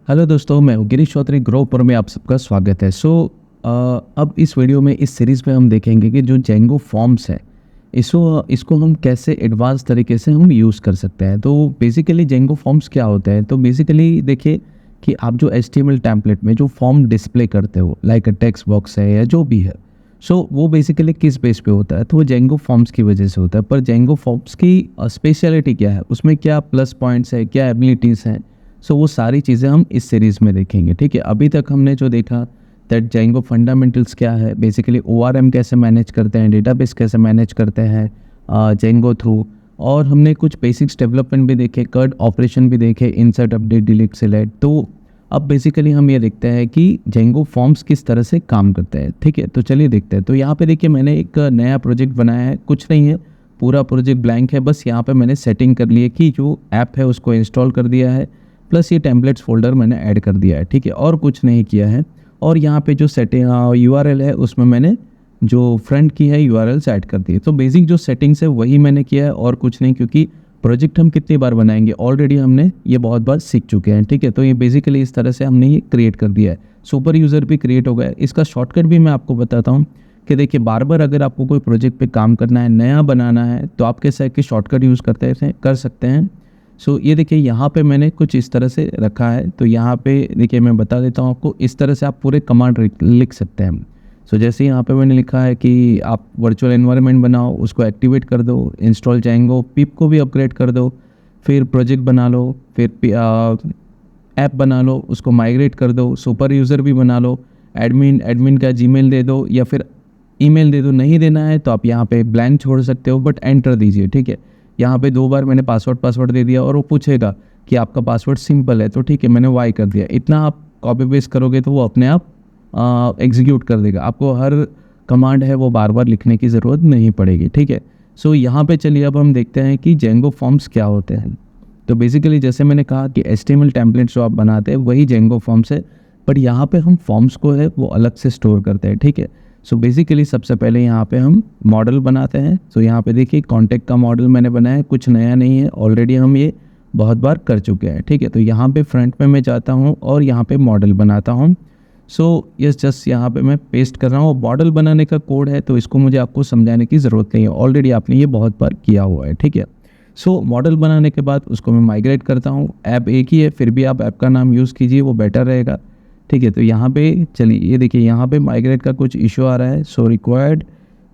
Hello दोस्तों, मैं हूँ गिरीश चौधरी। ग्रो पर में आप सबका स्वागत है। अब इस वीडियो में इस सीरीज़ में हम देखेंगे कि जो जेंगो फॉर्म्स है इसको हम कैसे एडवांस तरीके से हम यूज़ कर सकते हैं। तो बेसिकली जेंगो फॉर्म्स क्या होते हैं, तो बेसिकली देखिए कि आप जो HTML टेम्पलेट में जो फॉर्म डिस्प्ले करते हो, लाइक अ टेक्स्ट बॉक्स है या जो भी है, वो बेसिकली किस बेस पे होता है, तो वो जेंगो फॉर्म्स की वजह से होता है। पर जेंगो फॉर्म्स की स्पेशलिटी क्या है, उसमें क्या प्लस पॉइंट्स है, क्या एबिलिटीज़ हैं, वो सारी चीज़ें हम इस सीरीज़ में देखेंगे। ठीक है, अभी तक हमने जो देखा दैट जेंगो फंडामेंटल्स क्या है, बेसिकली ORM कैसे मैनेज करते हैं, डेटाबेस कैसे मैनेज करते हैं जेंगो थ्रू, और हमने कुछ बेसिक्स डेवलपमेंट भी देखे, कर्ड ऑपरेशन भी देखे, इंसर्ट अपडेट डिलीट सेलेक्ट। तो अब बेसिकली हम ये देखते हैं कि जेंगो फॉर्म्स किस तरह से काम करते हैं। ठीक है, तो चलिए देखते हैं। तो यहाँ पे देखिए मैंने एक नया प्रोजेक्ट बनाया है, कुछ नहीं है, पूरा प्रोजेक्ट ब्लैंक है। बस यहाँ पे मैंने सेटिंग कर ली है कि जो ऐप है उसको इंस्टॉल कर दिया है, प्लस ये टेम्पलेट्स फोल्डर मैंने ऐड कर दिया है। ठीक है, और कुछ नहीं किया है। और यहाँ पे जो सेटिंग URL है उसमें मैंने जो फ्रंट की है URLs ऐड कर दी। तो बेसिक जो सेटिंग्स है वही मैंने किया है और कुछ नहीं, क्योंकि प्रोजेक्ट हम कितनी बार बनाएंगे, ऑलरेडी हमने ये बहुत बार सीख चुके हैं। ठीक है, तो ये बेसिकली इस तरह से हमने ये क्रिएट कर दिया है। सुपर यूज़र भी क्रिएट हो गया है। इसका शॉर्टकट भी मैं आपको बताता हूँ कि देखिए बार बार अगर आपको कोई प्रोजेक्ट पे काम करना है, नया बनाना है, तो आप कैसे कि शॉर्टकट यूज़ कर सकते हैं। ये देखिए यहाँ पे मैंने कुछ इस तरह से रखा है। तो यहाँ पे देखिए मैं बता देता हूँ आपको, इस तरह से आप पूरे कमांड लिख सकते हैं। जैसे यहाँ पे मैंने लिखा है कि आप वर्चुअल एनवायरनमेंट बनाओ, उसको एक्टिवेट कर दो, इंस्टॉल जेंगो, पिप को भी अपग्रेड कर दो, फिर प्रोजेक्ट बना लो, फिर ऐप बना लो, उसको माइग्रेट कर दो, सुपर यूज़र भी बना लो, एडमिन का जीमेल दे दो या फिर ईमेल दे दो। नहीं देना है तो आप यहाँ पे ब्लैंक छोड़ सकते हो, बट एंटर दीजिए। ठीक है, यहाँ पे 2 बार मैंने पासवर्ड दे दिया और वो पूछेगा कि आपका पासवर्ड सिंपल है, तो ठीक है मैंने वाई कर दिया। इतना आप कॉपी पेस्ट करोगे तो वो अपने आप एग्जीक्यूट कर देगा। आपको हर कमांड है वो बार बार लिखने की ज़रूरत नहीं पड़ेगी। ठीक है, यहाँ पे चलिए अब हम देखते हैं कि जेंगो फॉर्म्स क्या होते हैं। तो बेसिकली जैसे मैंने कहा कि HTML टेम्पलेट्स जो आप बनाते हैं वही जेंगो फॉर्म्स है, पर यहाँ पे हम फॉर्म्स को है वो अलग से स्टोर करते हैं। ठीक है, बेसिकली सबसे पहले यहाँ पे हम मॉडल बनाते हैं। यहाँ पे देखिए कॉन्टैक्ट का मॉडल मैंने बनाया है, कुछ नया नहीं है, ऑलरेडी हम ये बहुत बार कर चुके हैं। ठीक है, तो यहाँ पे फ्रंट में मैं जाता हूँ और यहाँ पे मॉडल बनाता हूँ। यस, जस्ट यहाँ पे मैं पेस्ट कर रहा हूँ। मॉडल बनाने का कोड है तो इसको मुझे आपको समझाने की ज़रूरत नहीं है, ऑलरेडी आपने ये बहुत बार किया हुआ है। ठीक है, मॉडल बनाने के बाद उसको मैं माइग्रेट करता हूँ। ऐप एक ही है, फिर भी आप ऐप का नाम यूज़ कीजिए, वो बेटर रहेगा। ठीक है, तो यहाँ पे चलिए ये देखिए यहाँ पे माइग्रेट का कुछ इशू आ रहा है, रिक्वायर्ड।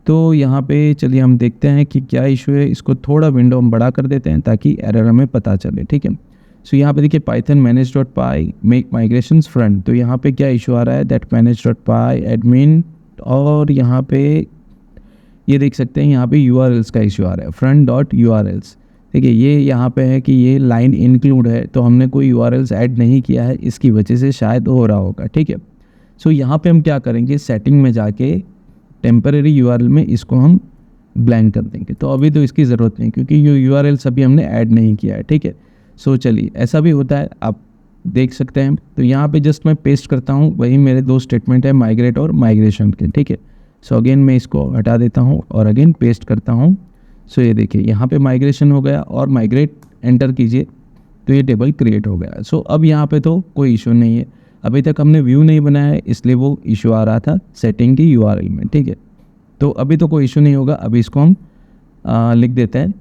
तो यहाँ पे चलिए हम देखते हैं कि क्या इशू है। इसको थोड़ा विंडो हम बड़ा कर देते हैं ताकि एरर हमें पता चले। ठीक है, यहाँ पे देखिए Python manage.py make migrations front. तो यहाँ पे क्या इशू आ रहा है, दैट manage.py एडमिन, और यहाँ पे ये देख सकते हैं यहाँ पे URLs का इशू आ रहा है, front.urls। देखिए ये यहाँ पे है कि ये लाइन इंक्लूड है, तो हमने कोई URLs ऐड नहीं किया है, इसकी वजह से शायद हो रहा होगा। ठीक है, यहाँ पे हम क्या करेंगे, सेटिंग में जाके टेम्परेरी URL में इसको हम ब्लैंक कर देंगे। तो अभी तो इसकी ज़रूरत नहीं, क्योंकि ये URLs अभी हमने ऐड नहीं किया है। ठीक है, चलिए ऐसा भी होता है, आप देख सकते हैं। तो यहाँ पे जस्ट मैं पेस्ट करता हूँ, वही मेरे 2 स्टेटमेंट है, माइग्रेट और माइग्रेशन के। ठीक है, अगेन मैं इसको हटा देता हूँ और अगेन पेस्ट करता हूँ। ये देखिए यहाँ पे माइग्रेशन हो गया और माइग्रेट एंटर कीजिए तो ये टेबल क्रिएट हो गया। अब यहाँ पे तो कोई इशू नहीं है। अभी तक हमने व्यू नहीं बनाया है, इसलिए वो इशू आ रहा था सेटिंग की URL में। ठीक है, तो अभी तो कोई इशू नहीं होगा। अभी इसको हम लिख देते हैं।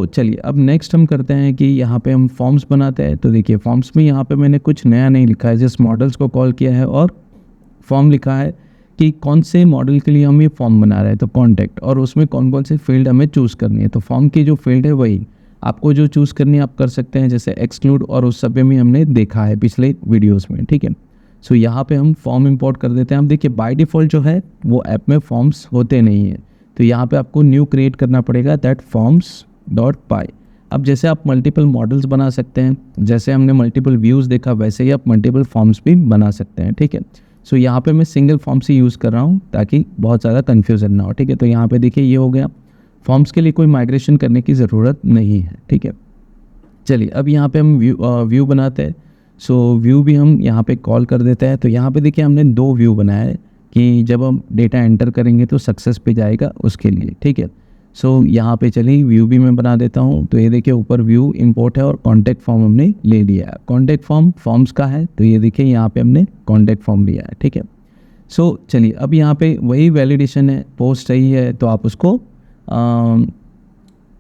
चलिए अब नेक्स्ट हम करते हैं कि यहाँ पे हम फॉर्म्स बनाते हैं। तो देखिए फॉर्म्स में यहाँ पे मैंने कुछ नया नहीं लिखा है, जस्ट मॉडल्स को कॉल किया है और फॉर्म लिखा है कि कौन से मॉडल के लिए हम ये फॉर्म बना रहे हैं, तो कॉन्टैक्ट, और उसमें कौन कौन से फील्ड हमें चूज़ करनी है। तो फॉर्म की जो फील्ड है वही आपको जो चूज़ करनी है आप कर सकते हैं, जैसे एक्सक्लूड, और उस सब में हमने देखा है पिछले वीडियोज़ में। ठीक है, यहाँ पे हम फॉर्म इंपोर्ट कर देते हैं। हम देखिए बाय डिफ़ॉल्ट जो है वो ऐप में फॉर्म्स होते नहीं हैं, तो यहाँ पे आपको न्यू क्रिएट करना पड़ेगा, दैट forms.py। अब जैसे आप मल्टीपल मॉडल्स बना सकते हैं, जैसे हमने मल्टीपल व्यूज़ देखा, वैसे ही आप मल्टीपल फॉर्म्स भी बना सकते हैं। ठीक है, यहाँ पे मैं सिंगल फॉर्म से यूज़ कर रहा हूँ ताकि बहुत ज़्यादा कन्फ्यूज़न ना हो। ठीक है, तो यहाँ पे देखिए ये हो गया। फॉर्म्स के लिए कोई माइग्रेशन करने की ज़रूरत नहीं है। ठीक है, चलिए अब यहाँ पे हम व्यू बनाते हैं। व्यू भी हम यहाँ पे कॉल कर देते हैं। तो यहाँ पे देखिए हमने 2 व्यू बनाया है कि जब हम डेटा एंटर करेंगे तो सक्सेस पे जाएगा उसके लिए। ठीक है, सो यहाँ पे चलिए व्यू भी मैं बना देता हूँ। तो ये देखिए ऊपर व्यू इंपोर्ट है और कॉन्टैक्ट फॉर्म हमने ले लिया है। कॉन्टैक्ट फॉर्म फॉर्म्स का है, तो ये देखिए यहाँ पे हमने कॉन्टैक्ट फॉर्म लिया है, ठीक है। सो चलिए अब यहाँ पे वही वैलिडेशन है, पोस्ट सही है तो आप उसको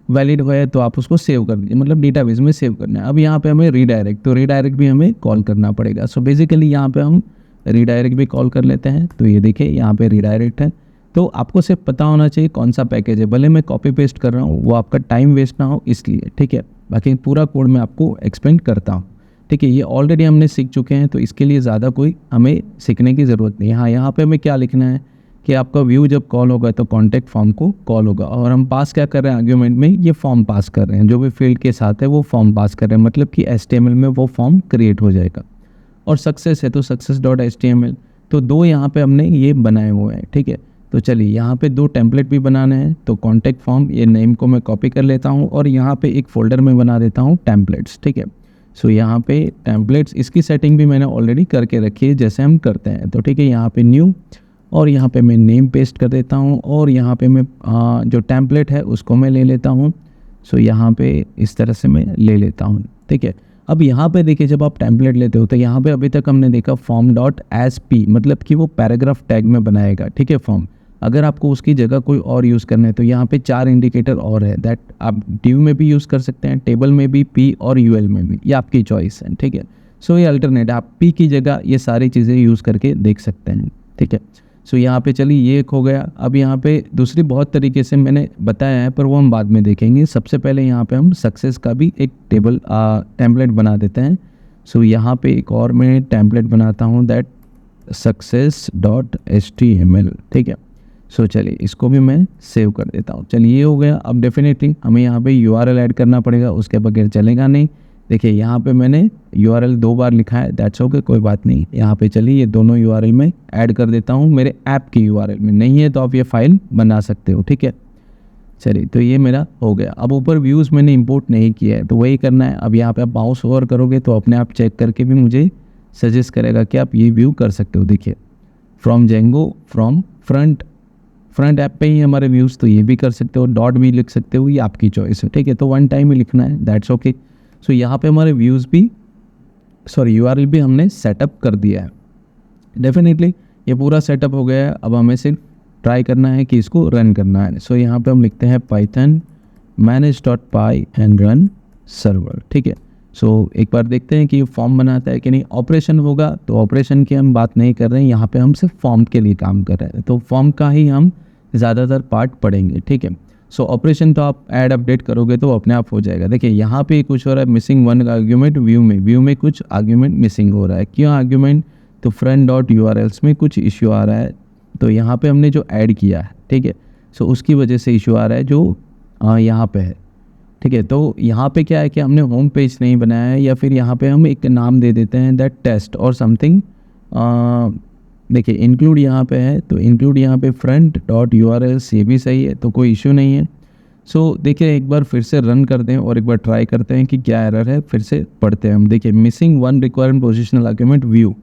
वैलिड है तो आप उसको सेव कर दीजिए, मतलब डेटाबेस में सेव करना है। अब यहाँ पे हमें रीडायरेक्ट, तो रीडायरेक्ट भी हमें कॉल करना पड़ेगा। सो बेसिकली यहाँ पे हम रीडायरेक्ट भी कॉल कर लेते हैं। तो ये देखिए यहाँ पे रीडायरेक्ट है। तो आपको सिर्फ पता होना चाहिए कौन सा पैकेज है, भले मैं कॉपी पेस्ट कर रहा हूँ, वो आपका टाइम वेस्ट ना हो इसलिए, ठीक है। बाकी पूरा कोड मैं आपको एक्सप्लेन करता हूँ, ठीक है। ये ऑलरेडी हमने सीख चुके हैं, तो इसके लिए ज़्यादा कोई हमें सीखने की ज़रूरत नहीं है। हाँ, यहाँ पे हमें क्या लिखना है कि आपका व्यू जब कॉल होगा तो कॉन्टैक्ट फॉर्म को कॉल होगा, और हम पास क्या कर रहे हैं आर्ग्यूमेंट में, ये फॉर्म पास कर रहे हैं, जो भी फील्ड के साथ है वो फॉर्म पास कर रहे हैं, मतलब कि HTML में वो फॉर्म क्रिएट हो जाएगा। और सक्सेस है तो success.html, तो दो यहाँ पे हमने ये बनाए हुए हैं, ठीक है। तो चलिए यहाँ पे दो टेम्पलेट भी बनाने हैं। तो कॉन्टैक्ट फॉर्म, ये नेम को मैं कॉपी कर लेता हूँ और यहाँ पे एक फोल्डर में बना देता हूँ टेम्पलेट्स, ठीक है। सो यहाँ पे टेम्पलेट्स, इसकी सेटिंग भी मैंने ऑलरेडी करके रखी है जैसे हम करते हैं। तो ठीक है, यहाँ पे न्यू, और यहाँ पे मैं नेम पेस्ट कर देता हूँ, और यहाँ पे मैं जो टेम्पलेट है उसको मैं ले लेता हूँ। सो यहाँ पे इस तरह से मैं ले लेता हूँ, ठीक है। अब यहाँ पे देखिए जब आप टेम्पलेट लेते हो तो यहाँ पे अभी तक हमने देखा form.asp, मतलब कि वो पैराग्राफ टैग में बनाएगा, ठीक है, फॉर्म। अगर आपको उसकी जगह कोई और यूज़ करना है तो यहाँ पे 4 इंडिकेटर और है, दैट आप div में भी यूज़ कर सकते हैं, टेबल में भी, p और ul में भी, ये आपकी चॉइस है, ठीक है। सो ये अल्टरनेट, आप p की जगह ये सारी चीज़ें यूज़ करके देख सकते हैं, ठीक है। सो यहाँ पे चलिए ये एक हो गया। अब यहाँ पे दूसरी बहुत तरीके से मैंने बताया है, पर वो हम बाद में देखेंगे। सबसे पहले यहाँ पे हम सक्सेस का भी एक टेम्पलेट बना देते हैं। सो यहाँ पे एक और मैं टेम्पलेट बनाता हूँ, दैट success.html, ठीक है। सो चलिए इसको भी मैं सेव कर देता हूँ। चलिए ये हो गया। अब डेफिनेटली हमें यहाँ पे URL ऐड करना पड़ेगा, उसके बगैर चलेगा नहीं। देखिए यहाँ पे मैंने URL 2 बार लिखा है, दैट्स ओके, कोई बात नहीं। यहाँ पे चलिए ये दोनों URL में ऐड कर देता हूँ, मेरे ऐप की URL में नहीं है तो आप ये फाइल बना सकते हो, ठीक है। चलिए तो ये मेरा हो गया। अब ऊपर व्यूज़ मैंने इंपोर्ट नहीं किया है तो वही करना है। अब यहाँ पे आप माउस ओवर करोगे तो अपने आप चेक करके भी मुझे सजेस्ट करेगा कि आप ये व्यू कर सकते हो। देखिए from Django, from front app पे ही हमारे व्यूज़, तो ये भी कर सकते हो, डॉट भी लिख सकते हो, ये आपकी चॉइस है, ठीक है। तो 1 टाइम ही लिखना है, दैट्स ओके। सो यहाँ पे हमारे व्यूज़ भी, सॉरी URL भी हमने सेटअप कर दिया है। डेफिनेटली ये पूरा सेटअप हो गया है। अब हमें सिर्फ ट्राई करना है कि इसको रन करना है। सो यहाँ पे हम लिखते हैं python manage.py and run server, ठीक है। सो एक बार देखते हैं कि ये फॉर्म बनाता है कि नहीं। ऑपरेशन होगा तो ऑपरेशन की हम बात नहीं कर रहे हैं, यहाँ पे हम सिर्फ फॉर्म के लिए काम कर रहे हैं, तो फॉर्म का ही हम ज़्यादातर पार्ट पढ़ेंगे, ठीक है। सो ऑपरेशन तो आप ऐड अपडेट करोगे तो अपने आप हो जाएगा। देखिए यहाँ पे कुछ हो रहा है, मिसिंग 1 आर्ग्यूमेंट व्यू में कुछ आर्ग्यूमेंट मिसिंग हो रहा है। क्यों आर्ग्यूमेंट? तो friend.urls में कुछ इश्यू आ रहा है, तो यहाँ पे हमने जो ऐड किया है, ठीक है, सो उसकी वजह से इशू आ रहा है जो यहाँ पे है, ठीक है। तो यहाँ पे क्या है कि हमने होम पेज नहीं बनाया है, या फिर यहाँ पे हम एक नाम दे देते हैं दैट टेस्ट और समथिंग। देखिए इंक्लूड यहाँ पे है, तो इंक्लूड यहाँ पे friend.urls, ये भी सही है, तो कोई इशू नहीं है। सो देखिए एक बार फिर से रन करते हैं और एक बार ट्राई करते हैं कि क्या एरर है, फिर से पढ़ते हैं हम। देखिए missing 1 required positional argument view.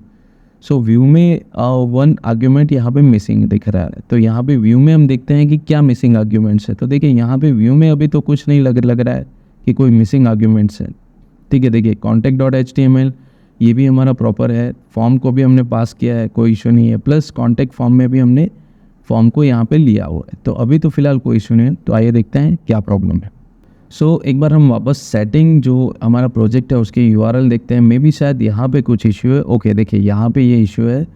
सो व्यू में 1 आर्ग्यूमेंट यहाँ पे मिसिंग दिख रहा है, तो यहाँ पे व्यू में हम देखते हैं कि क्या मिसिंग आर्ग्यूमेंट्स है। तो देखिए यहाँ पे व्यू में अभी तो कुछ नहीं लग रहा है कि कोई मिसिंग आर्ग्यूमेंट्स है, ठीक है। देखिए contact.html ये भी हमारा प्रॉपर है, फॉर्म को भी हमने पास किया है, कोई इशू नहीं है, प्लस कॉन्टैक्ट फॉर्म में भी हमने फॉर्म को यहाँ पे लिया हुआ है, तो अभी तो फिलहाल कोई इशू नहीं है। तो आइए देखते हैं क्या प्रॉब्लम है। सो एक बार हम वापस सेटिंग जो हमारा प्रोजेक्ट है उसकी URL देखते हैं, मे बी शायद यहाँ पे कुछ इशू है। ओके देखिए यहाँ पे ये इशू है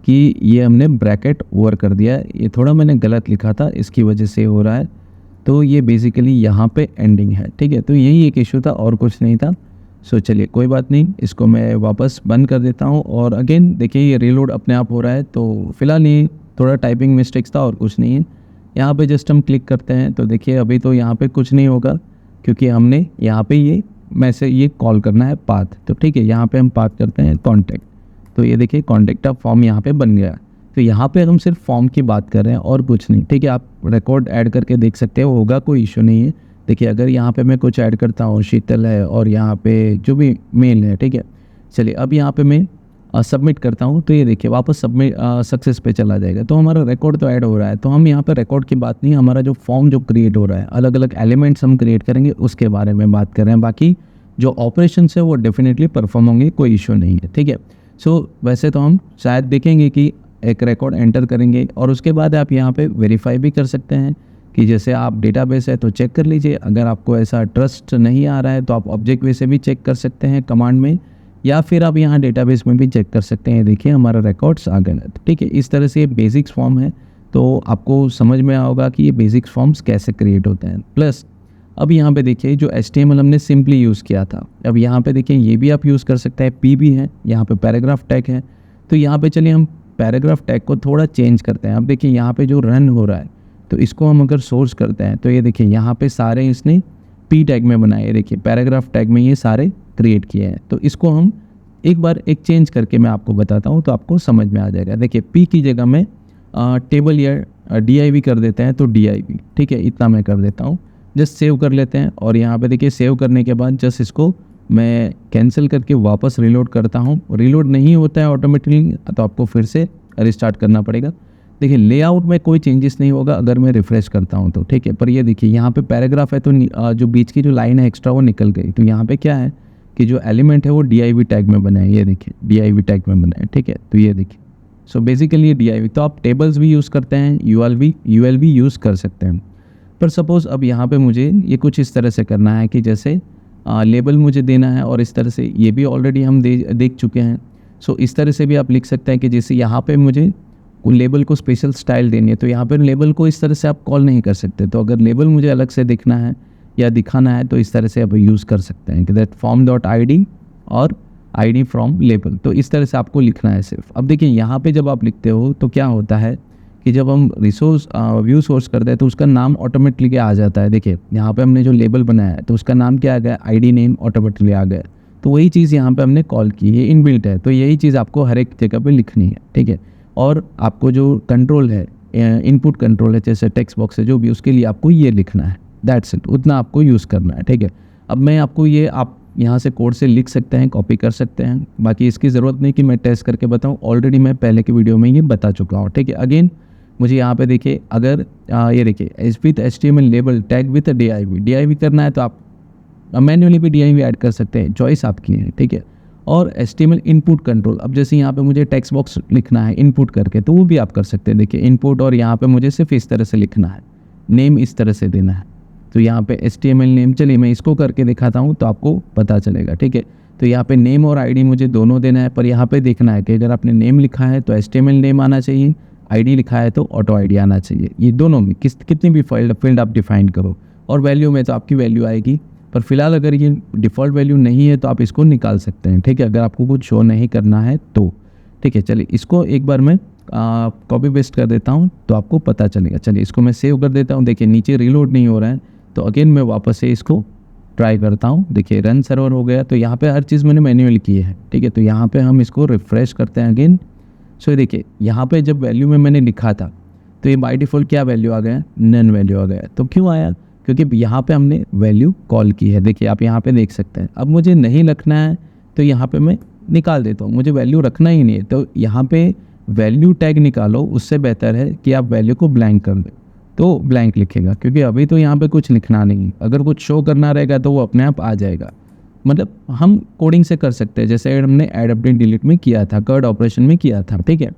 कि ये हमने ब्रैकेट ओवर कर दिया है, ये थोड़ा मैंने गलत लिखा था, इसकी वजह से हो रहा है। तो ये बेसिकली यहाँ पे एंडिंग है, ठीक है। तो यही एक इशू था और कुछ नहीं था। सो चलिए कोई बात नहीं, इसको मैं वापस बंद कर देता हूँ। और अगेन देखिए ये रीलोड अपने आप हो रहा है, तो फिलहाल ये थोड़ा टाइपिंग मिस्टेक्स था और कुछ नहीं है। यहाँ पे जस्ट हम क्लिक करते हैं तो देखिए अभी तो यहाँ पे कुछ नहीं होगा, क्योंकि हमने यहाँ पे ये मैसेज ये कॉल करना है पाथ, तो ठीक है। यहाँ पे हम पाथ करते हैं कॉन्टैक्ट, तो ये देखिए कॉन्टैक्ट ऑफ फॉर्म यहाँ पे बन गया। तो यहाँ पे हम सिर्फ फॉर्म की बात कर रहे हैं और कुछ नहीं, ठीक है। आप रिकॉर्ड ऐड करके देख सकते हो, होगा कोई इशू नहीं है। देखिए अगर यहाँ पे मैं कुछ ऐड करता हूँ, शीतल है और यहाँ पे जो भी मेल है, ठीक है। चलिए अब यहाँ पे मैं सबमिट करता हूँ तो ये देखिए वापस सबमिट सक्सेस पे चला जाएगा। तो हमारा रिकॉर्ड तो ऐड हो रहा है। तो हम यहाँ पे रिकॉर्ड की बात नहीं, हमारा जो फॉर्म जो क्रिएट हो रहा है, अलग अलग एलिमेंट्स हम क्रिएट करेंगे उसके बारे में बात कर रहे हैं। बाकी जो ऑपरेशंस है वो डेफिनेटली परफॉर्म होंगे, कोई इशू नहीं है, ठीक है। सो वैसे तो हम शायद देखेंगे कि एक रिकॉर्ड एंटर करेंगे और उसके बाद आप यहाँ पे वेरीफाई भी कर सकते हैं कि जैसे आप डेटाबेस है तो चेक कर लीजिए। अगर आपको ऐसा ट्रस्ट नहीं आ रहा है तो आप ऑब्जेक्ट वे से भी चेक कर सकते हैं कमांड में, या फिर आप यहाँ डेटाबेस में भी चेक कर सकते हैं। देखिए हमारा रिकॉर्ड्स आ गए, ठीक है। इस तरह से ये बेसिक्स फॉर्म है, तो आपको समझ में आएगा कि ये बेसिक्स फॉर्म्स कैसे क्रिएट होते हैं। प्लस अब यहाँ पे देखिए जो HTML हमने सिंपली यूज़ किया था, अब यहाँ पे देखिए ये भी आप यूज़ कर सकते हैं। P भी है, यहाँ पे पैराग्राफ टैग है। तो यहाँ पे चलिए हम पैराग्राफ टैग को थोड़ा चेंज करते हैं। अब देखिए यहाँ पे जो रन हो रहा है तो इसको हम अगर सोर्स करते हैं तो ये देखिए यहाँ पे सारे इसने P टैग में बनाए, देखिए पैराग्राफ टैग में ये सारे क्रिएट किए हैं। तो इसको हम एक बार एक चेंज करके मैं आपको बताता हूँ तो आपको समझ में आ जाएगा। देखिए P की जगह में टेबल या div कर देते हैं तो div, ठीक है, इतना मैं कर देता हूँ। जस्ट सेव कर लेते हैं और यहाँ पे देखिए सेव करने के बाद जस्ट इसको मैं कैंसिल करके वापस रीलोड करता हूँ। रीलोड नहीं होता है ऑटोमेटिकली तो आपको फिर से रिस्टार्ट करना पड़ेगा। देखिए लेआउट में कोई चेंजेस नहीं होगा अगर मैं रिफ्रेश करता हूँ तो, ठीक है। पर ये देखिए यहाँ पे पैराग्राफ है तो जो बीच की जो लाइन है एक्स्ट्रा वो निकल गई। तो यहाँ पे क्या है कि जो एलिमेंट है वो div टैग में बना है, ये देखिए div टैग में बना है, ठीक है। तो ये देखिए सो बेसिकली ये div, तो आप टेबल्स भी यूज़ करते हैं, UL भी यूज़ कर सकते हैं। पर सपोज़ अब यहाँ पे मुझे ये कुछ इस तरह से करना है कि जैसे लेबल मुझे देना है और इस तरह से, ये भी ऑलरेडी हम देख चुके हैं। सो इस तरह से भी आप लिख सकते हैं कि जैसे यहाँ पे मुझे लेबल को स्पेशल स्टाइल देनी है तो यहाँ पर लेबल को इस तरह से आप कॉल नहीं कर सकते। तो अगर लेबल मुझे अलग से दिखना है या दिखाना है तो इस तरह से आप यूज़ कर सकते हैं कि दैट फॉर्म डॉट ID और ID फ्रॉम लेबल। तो इस तरह से आपको लिखना है सिर्फ। अब देखिए यहाँ पे जब आप लिखते हो तो क्या होता है कि जब हम रिसोर्स व्यू सोर्स करते हैं तो उसका नाम ऑटोमेटिकली आ जाता है। देखिए यहाँ पे हमने जो लेबल बनाया है तो उसका नाम क्या आ गया, ID नेम ऑटोमेटिकली आ गया। तो वही चीज़ यहाँ पे हमने कॉल की, ये इनबिल्ट है। तो यही चीज़ आपको हर एक जगह पे लिखनी है, ठीक है। और आपको जो कंट्रोल है, इनपुट कंट्रोल है, जैसे टेक्स्ट बॉक्स है जो भी, उसके लिए आपको ये लिखना है, दैट्स इट, उतना आपको यूज़ करना है, ठीक है। अब मैं आपको ये आप यहाँ से कोड से लिख सकते हैं, कॉपी कर सकते हैं। बाकी इसकी ज़रूरत नहीं कि मैं टेस्ट करके बताऊँ, ऑलरेडी मैं पहले की वीडियो में ये बता चुका हूँ, ठीक है। अगेन मुझे यहाँ पे देखिए अगर ये देखिए with HTML label tag with div करना है तो आप मैन्युअली भी div ऐड कर सकते हैं, चॉइस आपकी है, ठीक है। और HTML इनपुट कंट्रोल, अब जैसे यहाँ पे मुझे टेक्स्ट बॉक्स लिखना है इनपुट करके तो वो भी आप कर सकते हैं। देखिए इनपुट, और यहाँ पे मुझे सिर्फ इस तरह से लिखना है, नेम इस तरह से देना है। तो यहाँ पे HTML नेम, चलिए मैं इसको करके दिखाता हूँ तो आपको पता चलेगा, ठीक है। तो यहाँ पे नेम और ID मुझे दोनों देना है, पर यहाँ पे देखना है कि अगर आपने नेम लिखा है तो HTML नेम आना चाहिए, ID लिखा है तो ऑटो ID आना चाहिए। ये दोनों में कितनी भी फील्ड आप डिफाइन करो, और वैल्यू में तो आपकी वैल्यू आएगी। पर फिलहाल अगर ये डिफ़ॉल्ट वैल्यू नहीं है तो आप इसको निकाल सकते हैं, ठीक है, अगर आपको कुछ शो नहीं करना है तो, ठीक है। चलिए इसको एक बार मैं कॉपी पेस्ट कर देता हूँ तो आपको पता चलेगा। चलिए इसको मैं सेव कर देता हूँ। देखिए नीचे रीलोड नहीं हो रहा है तो अगेन मैं वापस से इसको ट्राई करता हूँ। देखिए रन सर्वर हो गया। तो यहाँ पे हर चीज़ मैंने मैन्युअल की है, ठीक है। तो यहाँ पे हम इसको रिफ़्रेश करते हैं अगेन। सो देखिए यहाँ पे जब वैल्यू में मैंने लिखा था तो ये बाय डिफ़ॉल्ट क्या वैल्यू आ गया, नन वैल्यू आ गया। तो क्यों आया, क्योंकि यहाँ पे हमने वैल्यू कॉल की है। देखिए आप यहाँ पे देख सकते हैं। अब मुझे नहीं रखना है तो यहाँ पे मैं निकाल देता हूँ, मुझे वैल्यू रखना ही नहीं है तो यहाँ पे वैल्यू टैग निकालो। उससे बेहतर है कि आप वैल्यू को ब्लैंक कर दें, तो ब्लैंक लिखेगा, क्योंकि अभी तो यहाँ पे कुछ लिखना नहीं। अगर कुछ शो करना रहेगा तो वो अपने आप आ जाएगा। मतलब हम कोडिंग से कर सकते हैं, जैसे हमने ऐड अपडेट डिलीट में किया था, कर्ड ऑपरेशन में किया था, ठीक है।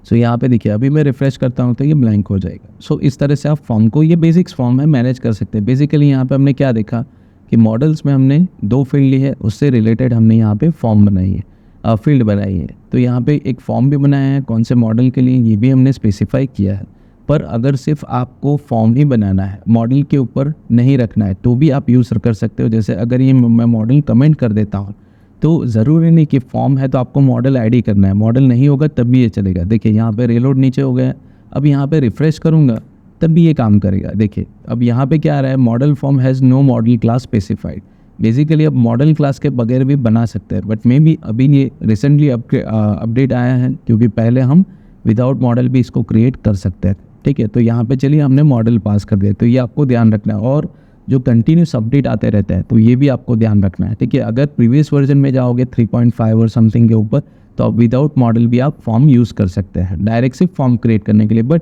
सो यहाँ पे देखिए अभी मैं रिफ्रेश करता हूँ तो ये ब्लैंक हो जाएगा। सो इस तरह से आप फॉर्म को, ये बेसिक्स फॉर्म है, मैनेज कर सकते हैं। बेसिकली यहाँ पे हमने क्या देखा कि मॉडल्स में हमने 2 फील्ड ली है, उससे रिलेटेड हमने यहाँ पे फॉर्म बनाई है, फील्ड बनाई है। तो यहाँ पे एक फॉर्म भी बनाया है, कौन से मॉडल के लिए ये भी हमने स्पेसिफाई किया है। पर अगर सिर्फ आपको फॉर्म ही बनाना है, मॉडल के ऊपर नहीं रखना है, तो भी आप यूज़ कर सकते हो। जैसे अगर ये मैं मॉडल कमेंट कर देता हूँ तो ज़रूरी नहीं कि फॉर्म है तो आपको मॉडल ID करना है, मॉडल नहीं होगा तब भी ये चलेगा। देखिए यहाँ पे रीलोड नीचे हो गया। अब यहाँ पे रिफ़्रेश करूँगा तब भी ये काम करेगा। देखिए अब यहाँ पे क्या आ रहा है, model form has no model class specified. Basically अब मॉडल क्लास के बगैर भी बना सकते हैं, बट मे बी अभी ये रिसेंटली अपडेट आया है, क्योंकि पहले हम विदाउट मॉडल भी इसको क्रिएट कर सकते हैं, ठीक है। तो यहाँ पे चलिए हमने मॉडल पास कर दिया, तो ये आपको ध्यान रखना है। और जो कंटिन्यूस अपडेट आते रहते हैं तो ये भी आपको ध्यान रखना है, ठीक है। अगर प्रीवियस वर्जन में जाओगे 3.5 और समथिंग के ऊपर तो अब विदाउट मॉडल भी आप फॉर्म यूज़ कर सकते हैं डायरेक्ट सिर्फ फॉर्म क्रिएट करने के लिए। बट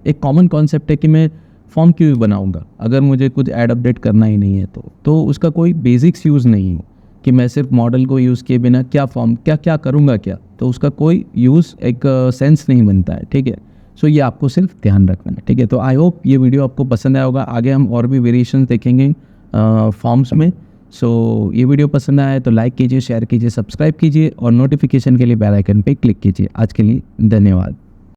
एक कॉमन कॉन्सेप्ट है कि मैं फॉर्म क्यों बनाऊंगा अगर मुझे कुछ ऐड अपडेट करना ही नहीं है तो उसका कोई बेसिक्स यूज़ नहीं है कि मैं सिर्फ मॉडल को यूज़ किए बिना क्या फॉर्म क्या करूँगा क्या, तो उसका कोई यूज़ एक सेंस नहीं बनता है, ठीक है। सो ये आपको सिर्फ ध्यान रखना है, ठीक है। तो आई होप ये वीडियो आपको पसंद आया होगा। आगे हम और भी वेरिएशन देखेंगे फॉर्म्स में। सो ये वीडियो पसंद आया तो लाइक कीजिए, शेयर कीजिए, सब्सक्राइब कीजिए और नोटिफिकेशन के लिए बेल आइकन पे क्लिक कीजिए। आज के लिए धन्यवाद।